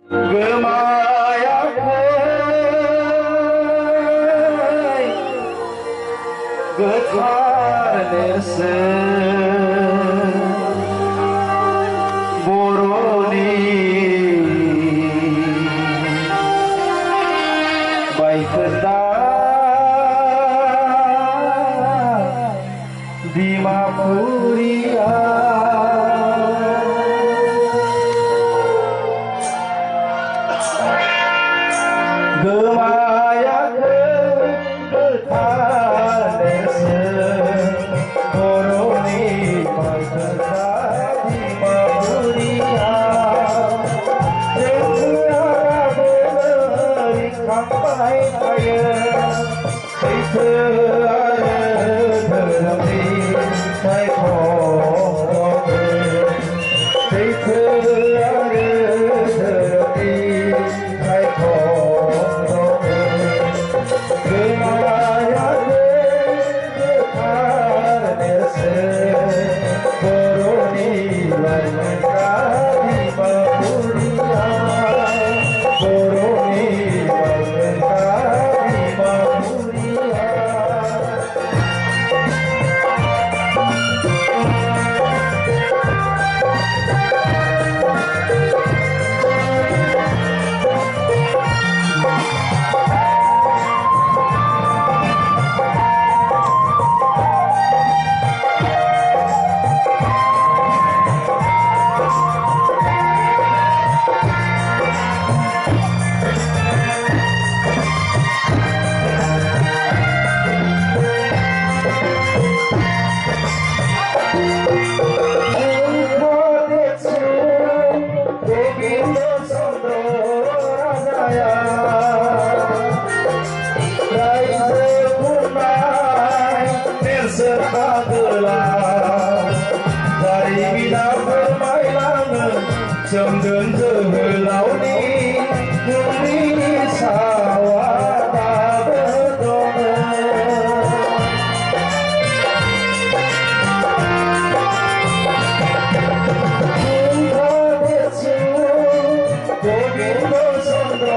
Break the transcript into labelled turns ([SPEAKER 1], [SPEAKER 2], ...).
[SPEAKER 1] गोमायाखै गोथार नेरसोन बर'नि बायखोन्दा डिमापुरिया गोमायाखै गोथार नेरसोन बर'नि बायखोन्दा डिमापुरिया जोंहाबो रिखांबाय थायो सैथो आरो धोरोमनि सायख'नाय सैथो आरो धोरोमनि गोमायाखै गोथार नेरसोन बर'नि बायखोन्दा डिमापुरिया बर'नि बायखोन्दा डिमापुरिया जारिमिना फोरमायलाङो सोमदोन जोहोलावनि मुंनि सावा दाबो दङ गोविन्द चन्द्र